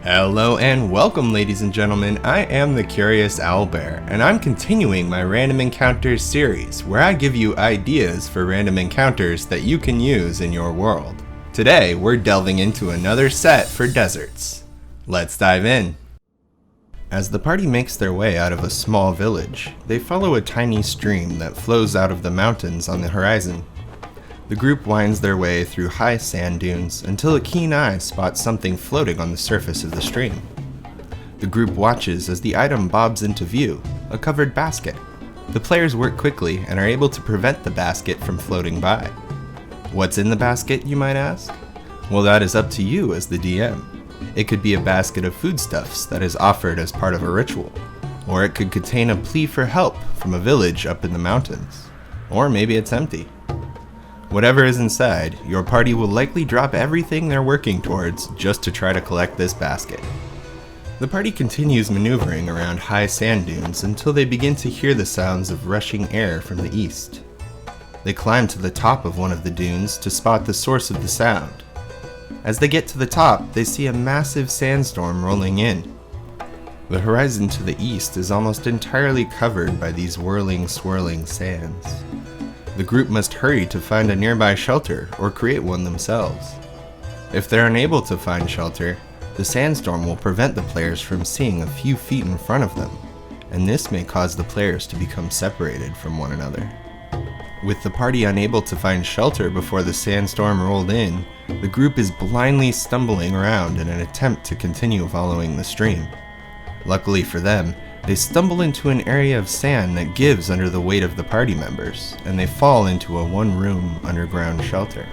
Hello and welcome, ladies and gentlemen. I am the Curious Owlbear, and I'm continuing my Random Encounters series, where I give you ideas for random encounters that you can use in your world. Today, we're delving into another set for deserts. Let's dive in. As the party makes their way out of a small village, they follow a tiny stream that flows out of the mountains on the horizon. The group winds their way through high sand dunes until a keen eye spots something floating on the surface of the stream. The group watches as the item bobs into view, a covered basket. The players work quickly and are able to prevent the basket from floating by. What's in the basket, you might ask? Well, that is up to you as the DM. It could be a basket of foodstuffs that is offered as part of a ritual, or it could contain a plea for help from a village up in the mountains, or maybe it's empty. Whatever is inside, your party will likely drop everything they're working towards just to try to collect this basket. The party continues maneuvering around high sand dunes until they begin to hear the sounds of rushing air from the east. They climb to the top of one of the dunes to spot the source of the sound. As they get to the top, they see a massive sandstorm rolling in. The horizon to the east is almost entirely covered by these whirling, swirling sands. The group must hurry to find a nearby shelter or create one themselves. If they're unable to find shelter, the sandstorm will prevent the players from seeing a few feet in front of them, and this may cause the players to become separated from one another. With the party unable to find shelter before the sandstorm rolled in, the group is blindly stumbling around in an attempt to continue following the stream. Luckily for them, they stumble into an area of sand that gives under the weight of the party members, and they fall into a one-room underground shelter.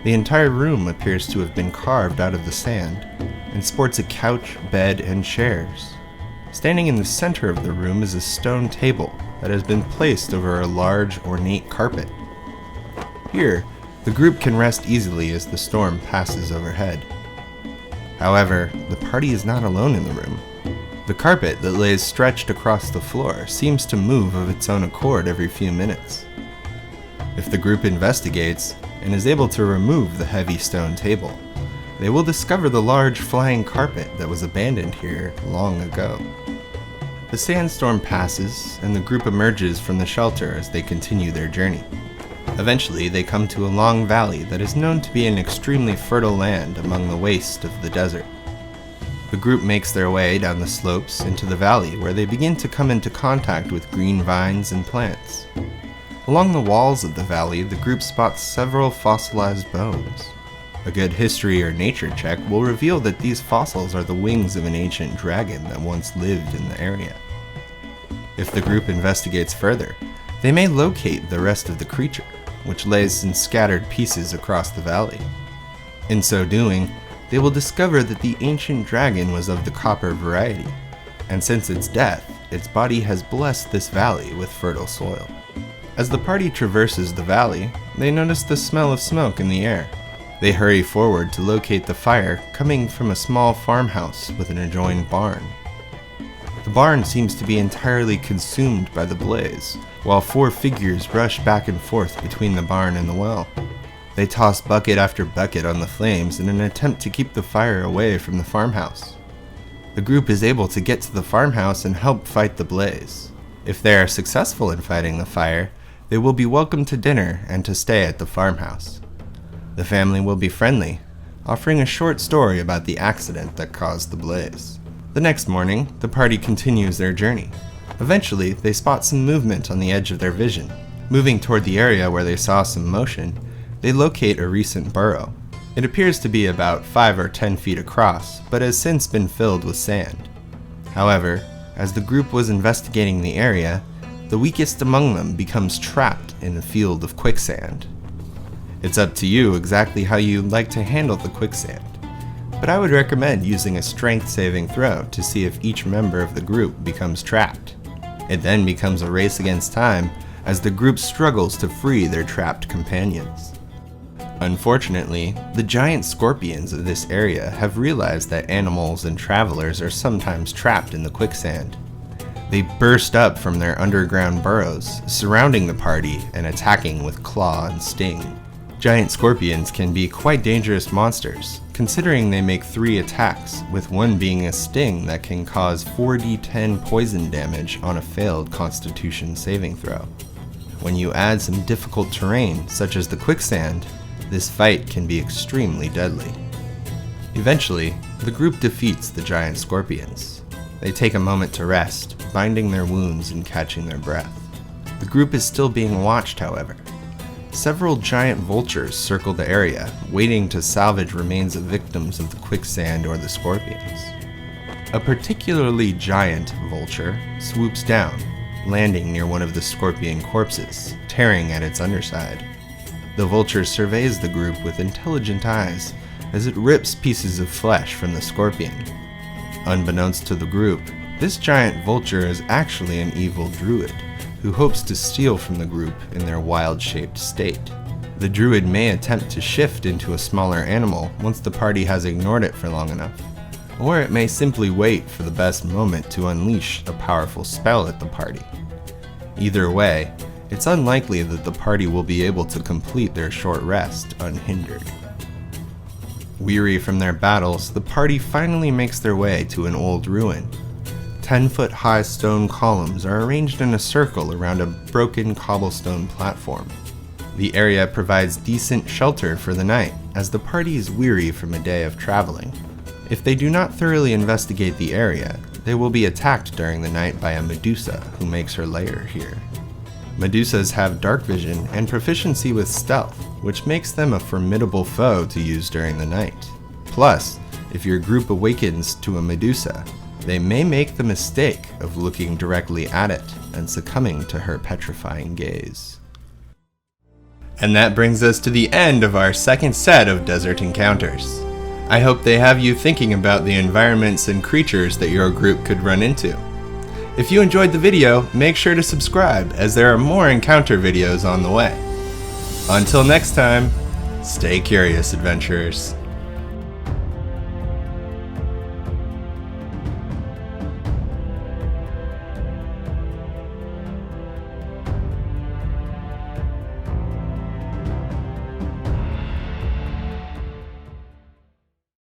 The entire room appears to have been carved out of the sand, and sports a couch, bed, and chairs. Standing in the center of the room is a stone table that has been placed over a large, ornate carpet. Here, the group can rest easily as the storm passes overhead. However, the party is not alone in the room. The carpet that lays stretched across the floor seems to move of its own accord every few minutes. If the group investigates and is able to remove the heavy stone table, they will discover the large flying carpet that was abandoned here long ago. The sandstorm passes and the group emerges from the shelter as they continue their journey. Eventually, they come to a long valley that is known to be an extremely fertile land among the waste of the desert. The group makes their way down the slopes into the valley where they begin to come into contact with green vines and plants. Along the walls of the valley, the group spots several fossilized bones. A good history or nature check will reveal that these fossils are the wings of an ancient dragon that once lived in the area. If the group investigates further, they may locate the rest of the creature, which lays in scattered pieces across the valley. In so doing, they will discover that the ancient dragon was of the copper variety, and since its death, its body has blessed this valley with fertile soil. As the party traverses the valley, they notice the smell of smoke in the air. They hurry forward to locate the fire coming from a small farmhouse with an adjoining barn. The barn seems to be entirely consumed by the blaze, while 4 figures rush back and forth between the barn and the well. They toss bucket after bucket on the flames in an attempt to keep the fire away from the farmhouse. The group is able to get to the farmhouse and help fight the blaze. If they are successful in fighting the fire, they will be welcomed to dinner and to stay at the farmhouse. The family will be friendly, offering a short story about the accident that caused the blaze. The next morning, the party continues their journey. Eventually, they spot some movement on the edge of their vision. Moving toward the area where they saw some motion, they locate a recent burrow. It appears to be about 5 or 10 feet across, but has since been filled with sand. However, as the group was investigating the area, the weakest among them becomes trapped in a field of quicksand. It's up to you exactly how you'd like to handle the quicksand, but I would recommend using a strength saving throw to see if each member of the group becomes trapped. It then becomes a race against time as the group struggles to free their trapped companions. Unfortunately, the giant scorpions of this area have realized that animals and travelers are sometimes trapped in the quicksand. They burst up from their underground burrows, surrounding the party and attacking with claw and sting. Giant scorpions can be quite dangerous monsters, considering they make 3 attacks, with one being a sting that can cause 4d10 poison damage on a failed Constitution saving throw. When you add some difficult terrain, such as the quicksand, this fight can be extremely deadly. Eventually, the group defeats the giant scorpions. They take a moment to rest, binding their wounds and catching their breath. The group is still being watched, however. Several giant vultures circle the area, waiting to salvage remains of victims of the quicksand or the scorpions. A particularly giant vulture swoops down, landing near one of the scorpion corpses, tearing at its underside. The vulture surveys the group with intelligent eyes as it rips pieces of flesh from the scorpion. Unbeknownst to the group, this giant vulture is actually an evil druid who hopes to steal from the group in their wild-shaped state. The druid may attempt to shift into a smaller animal once the party has ignored it for long enough, or it may simply wait for the best moment to unleash a powerful spell at the party. Either way, it's unlikely that the party will be able to complete their short rest unhindered. Weary from their battles, the party finally makes their way to an old ruin. 10-foot-high stone columns are arranged in a circle around a broken cobblestone platform. The area provides decent shelter for the night, as the party is weary from a day of traveling. If they do not thoroughly investigate the area, they will be attacked during the night by a Medusa who makes her lair here. Medusas have dark vision and proficiency with stealth, which makes them a formidable foe to use during the night. Plus, if your group awakens to a Medusa, they may make the mistake of looking directly at it and succumbing to her petrifying gaze. And that brings us to the end of our second set of desert encounters. I hope they have you thinking about the environments and creatures that your group could run into. If you enjoyed the video, make sure to subscribe, as there are more encounter videos on the way. Until next time, stay curious, adventurers.